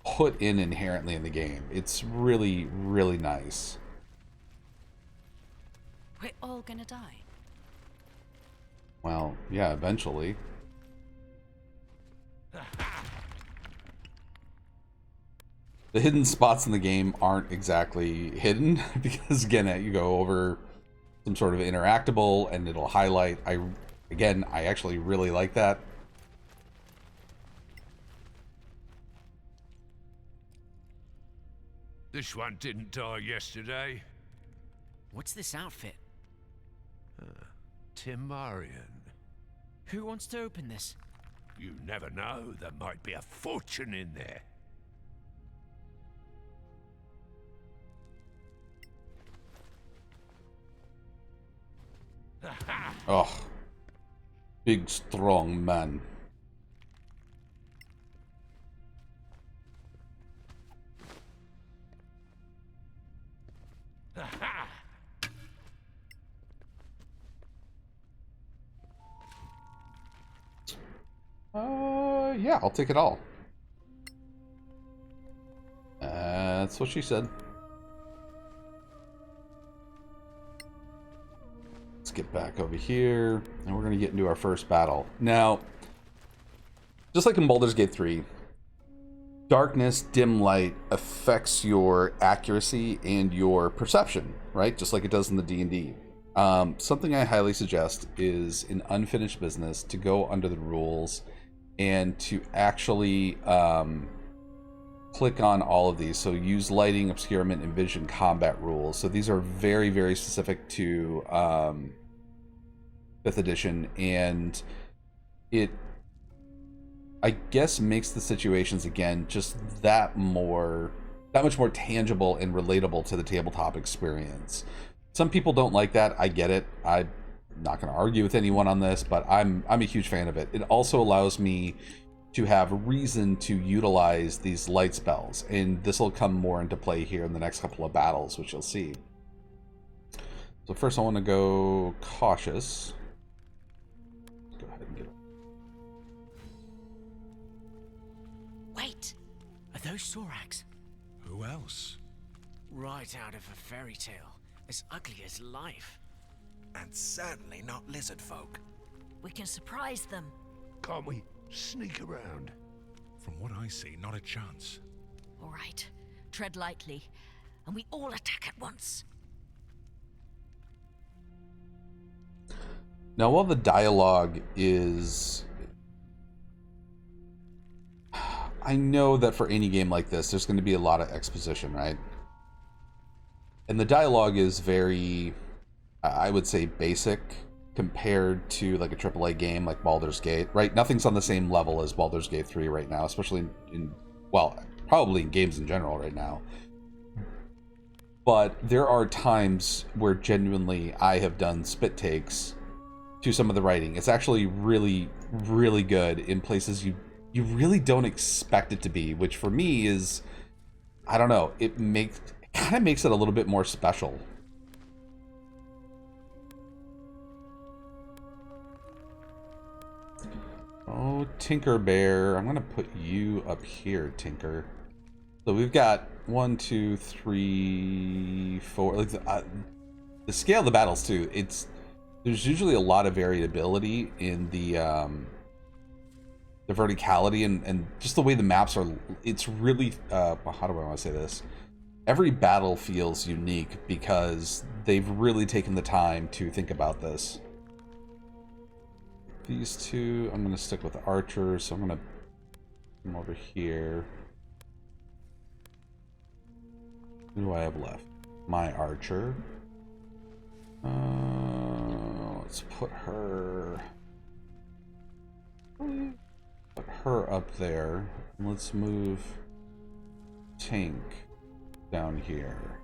put in inherently in the game. It's really, really nice. We're all gonna die. Well, yeah, eventually. The hidden spots in the game aren't exactly hidden because, again, you go over some sort of interactable and it'll highlight. I actually really like that. This one didn't die yesterday. What's this outfit? Timarian. Who wants to open this? You never know. There might be a fortune in there. Oh, big strong man. Yeah, I'll take it all. That's what she said. Let's get back over here, and we're going to get into our first battle. Now, just like in Baldur's Gate 3, darkness, dim light affects your accuracy and your perception, right? Just like it does in the D&D. Something I highly suggest is, in Unfinished Business, to go under the rules and to actually click on all of these. So use lighting, obscurement, and vision combat rules. So these are very, very specific to 5th edition, and it, I guess, makes the situations again just that much more tangible and relatable to the tabletop experience. Some people don't like that. I get it. I'm not going to argue with anyone on this, but I'm a huge fan of it. It also allows me to have reason to utilize these light spells, and this will come more into play here in the next couple of battles, which you'll see. So first I want to go cautious. Let's go ahead and get it. Wait! Are those Sorax? Who else? Right out of a fairy tale. As ugly as life. And certainly not lizard folk. We can surprise them. Can't we sneak around? From what I see, not a chance. All right. Tread lightly, and we all attack at once. Now, while the dialogue is... I know that for any game like this, there's going to be a lot of exposition, right? And the dialogue is very, I would say, basic compared to like a AAA game like Baldur's Gate, right? Nothing's on the same level as Baldur's Gate 3 right now, especially well, probably in games in general right now. But there are times where genuinely I have done spit takes to some of the writing. It's actually really, really good in places you really don't expect it to be, which for me is, I don't know, it kind of makes it a little bit more special. Oh, Tinker Bear, I'm gonna put you up here, Tinker. So we've got 1, 2, 3, 4. Like the scale of the battles too. There's usually a lot of variability in the verticality and just the way the maps are. It's really well, how do I want to say this? Every battle feels unique because they've really taken the time to think about this. These two, I'm going to stick with archers, so I'm going to come over here. Who do I have left? My archer. Let's put her up there. Let's move Tank down here.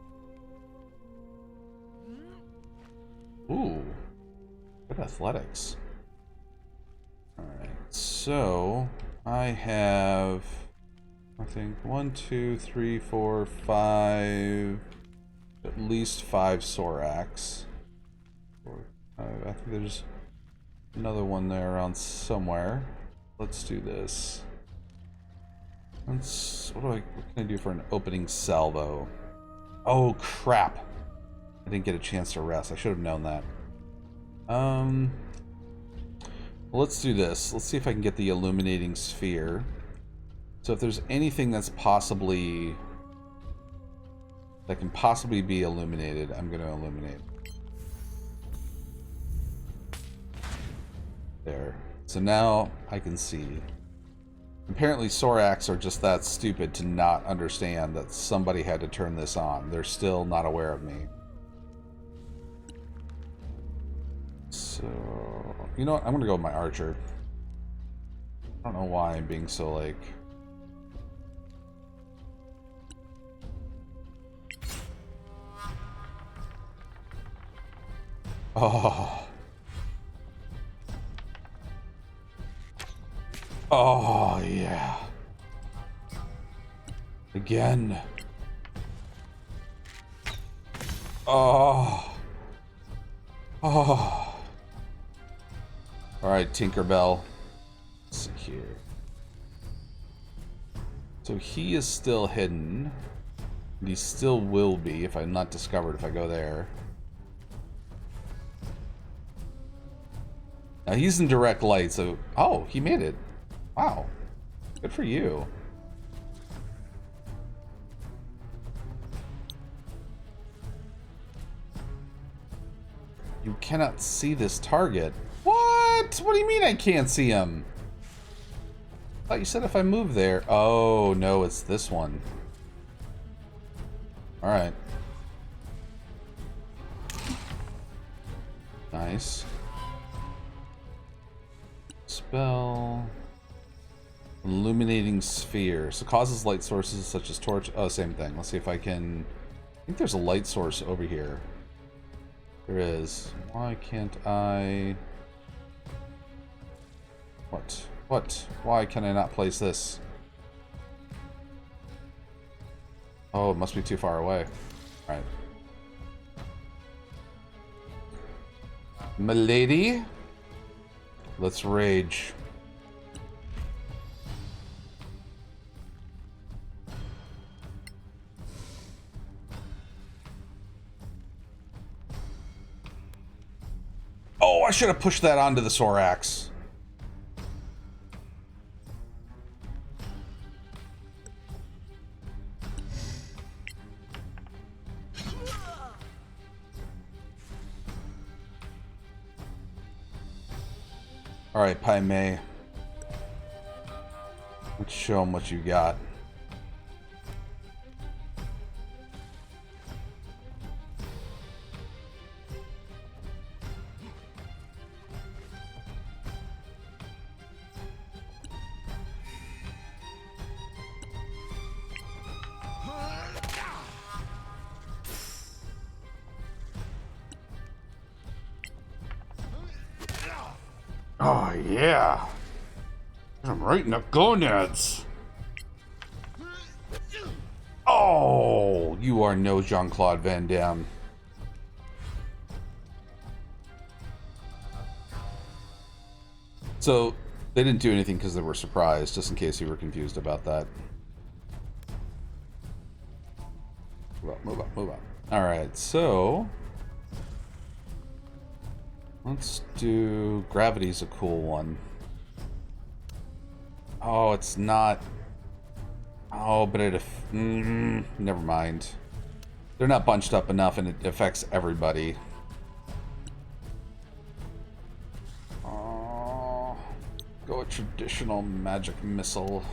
Ooh, good athletics. Alright, so I have, I think 1, 2, 3, 4, 5, at least 5 Sorax. I think there's another one there around somewhere. Let's do this. What can I do for an opening salvo? Oh crap! I didn't get a chance to rest. I should have known that. Well, let's do this. Let's see if I can get the illuminating sphere. So if there's anything that can possibly be illuminated, I'm going to illuminate. There. So now I can see. Apparently Sorax are just that stupid to not understand that somebody had to turn this on. They're still not aware of me. So, you know what? I'm going to go with my archer. I don't know why I'm being so like... Oh. Oh, yeah. Again. Oh. Oh. Alright, Tinkerbell. Let's see here. So he is still hidden. And he still will be if I'm not discovered if I go there. Now he's in direct light, so... Oh, he made it. Wow. Good for you. You cannot see this target. What? What do you mean I can't see him? thought you said if I move there. Oh, no, it's this one. Alright. Nice. Spell. Illuminating sphere. So causes light sources such as torch. Oh, same thing. Let's see if I can. I think there's a light source over here. There is. Why can't I? What? What? Why can I not place this? Oh, it must be too far away. Alright. Milady? Let's rage. Oh, I should have pushed that onto the Sorax. Alright, Pai Mei. Let's show them what you got. Oh, yeah. I'm right in the gonads. Oh, you are no Jean-Claude Van Damme. So, they didn't do anything because they were surprised, just in case you were confused about that. Move up, move up, move up. Alright, so... let's do... gravity's a cool one. Oh, it's not... oh, but it... never mind. They're not bunched up enough and it affects everybody. Oh, go a traditional magic missile.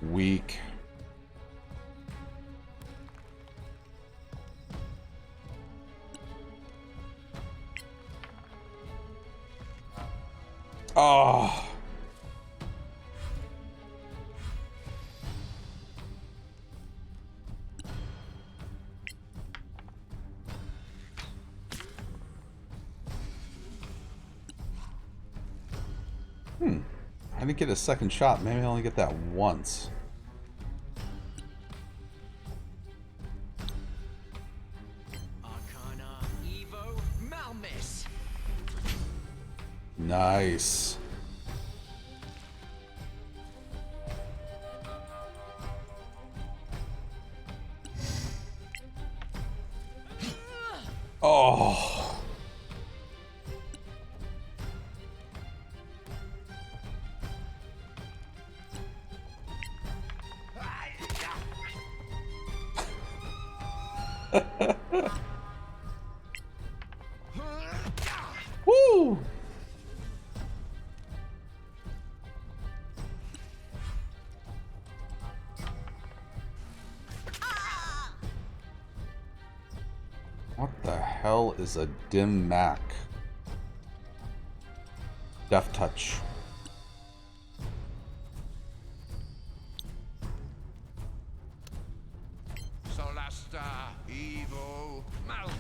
Weak. Oh. I didn't get a second shot. Maybe I only get that once. Arcana, Evo, Malmis. Nice. Oh. Woo! What the hell is a dim Mac? Death touch. Solasta, Evo, Malvis.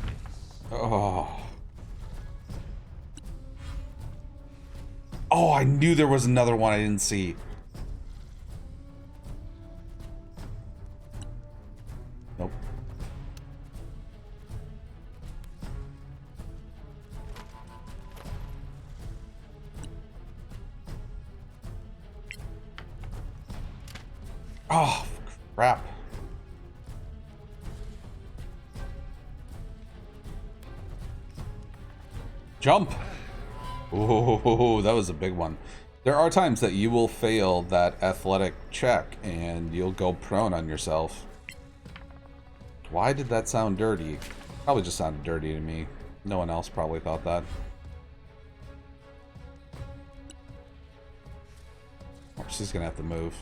Oh. Oh, I knew there was another one I didn't see. Nope. Oh, crap. Jump! Oh, that was a big one. There are times that you will fail that athletic check and you'll go prone on yourself. Why did that sound dirty? Probably just sounded dirty to me. No one else probably thought that. Oh, she's gonna have to move.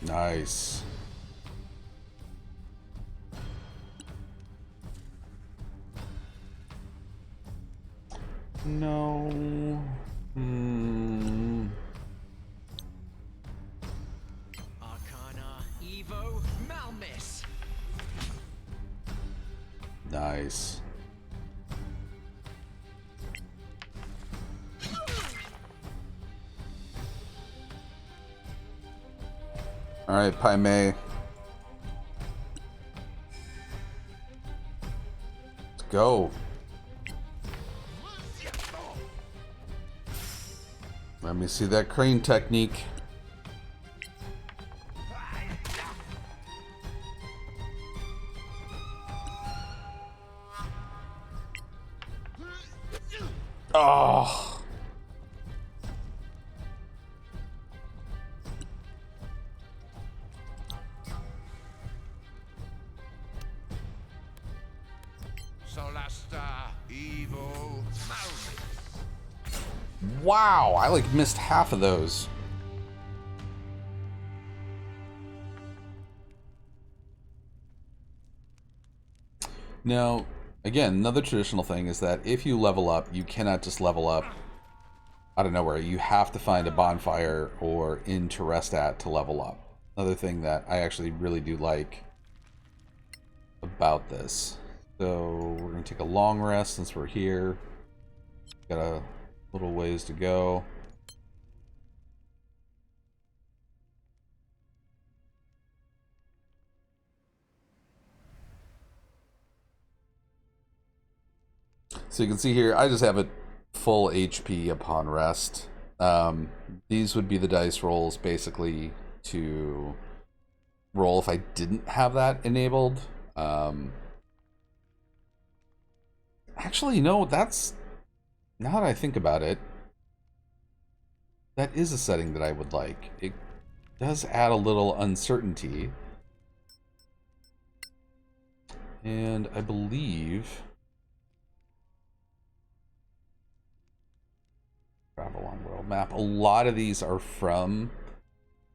Nice. No. Arcana, Evo, Malmis. Nice. All right, Pai Mei. Let's go. Let me see that crane technique. Oh. Solasta, Evo, Malmis. Wow, I like missed half of those. Now, again, another traditional thing is that if you level up, you cannot just level up out of nowhere. You have to find a bonfire or inn to rest at to level up. Another thing that I actually really do like about this. So we're going to take a long rest since we're here. Got a little ways to go. So you can see here, I just have it full HP upon rest. These would be the dice rolls basically to roll if I didn't have that enabled. Actually, no, that's, now that I think about it, that is a setting that I would like. It does add a little uncertainty. And I believe travel on world map. A lot of these are from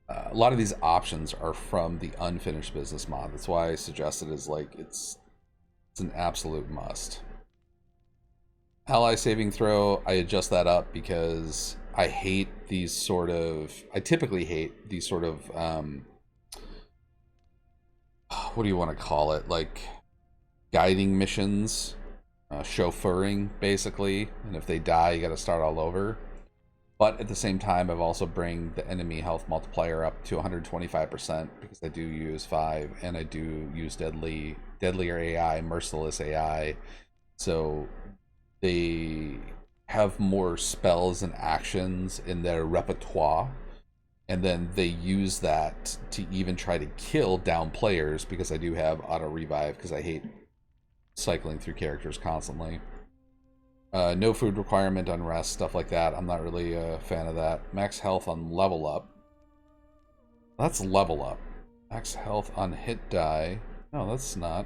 a lot of these options are from the unfinished business mod. That's why I suggest it as like it's an absolute must. Ally saving throw, I adjust that up because I hate these sort of, I typically hate these sort of what do you want to call it, like guiding missions, chauffeuring basically, and if they die you got to start all over. But at the same time, I've also bring the enemy health multiplier up to 125% because I do use 5 and I do use deadlier AI, merciless AI. So they have more spells and actions in their repertoire, and then they use that to even try to kill down players because I do have auto revive because I hate cycling through characters constantly. No food requirement on rest, stuff like that. I'm not really a fan of that. Max health on level up. That's level up. Max health on hit die. No, that's not.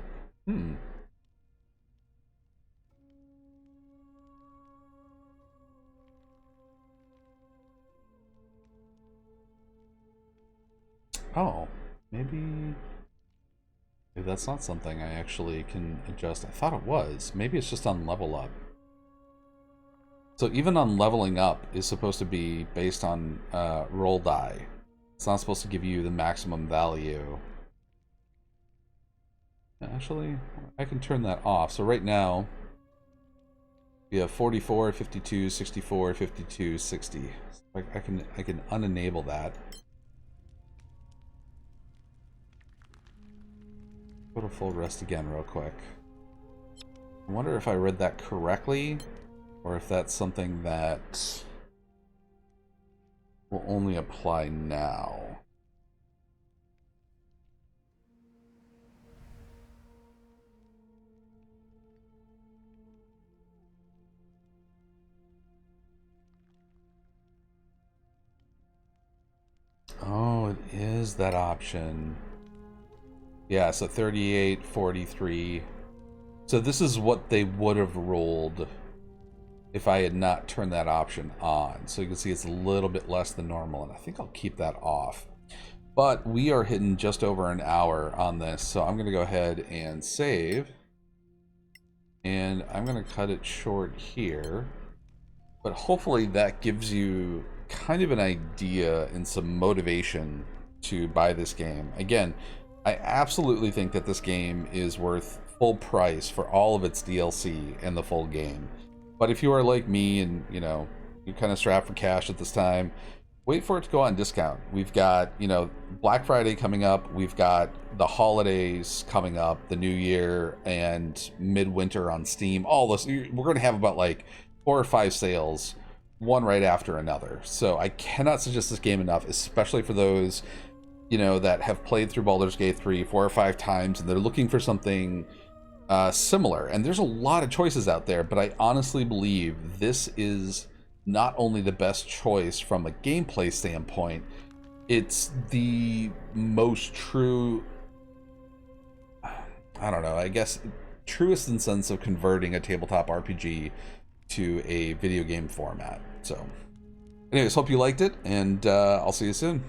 Oh, maybe that's not something I actually can adjust. I thought it was. Maybe it's just on level up. So even on leveling up is supposed to be based on roll die. It's not supposed to give you the maximum value. Actually, I can turn that off. So right now, we have 44, 52, 64, 52, 60. So I can unenable that. Go to full rest again real quick. I wonder if I read that correctly, or if that's something that will only apply now. Oh, it is that option. Yeah, so 38, 43. So this is what they would have rolled if I had not turned that option on. So you can see it's a little bit less than normal, and I think I'll keep that off. But we are hitting just over an hour on this, so I'm going to go ahead and save. And I'm going to cut it short here. But hopefully that gives you kind of an idea and some motivation to buy this game. Again, I absolutely think that this game is worth full price for all of its DLC and the full game. But if you are like me and, you know, you're kind of strapped for cash at this time, wait for it to go on discount. We've got, you know, Black Friday coming up. We've got the holidays coming up, the New Year and midwinter on Steam. All this, we're going to have about like 4 or 5 sales, one right after another. So I cannot suggest this game enough, especially for those, you know, that have played through Baldur's Gate 3 4 or 5 times and they're looking for something similar. And there's a lot of choices out there, but I honestly believe this is not only the best choice from a gameplay standpoint, it's the most true, I don't know, I guess truest in sense of converting a tabletop RPG to a video game format. So anyways, hope you liked it, and I'll see you soon.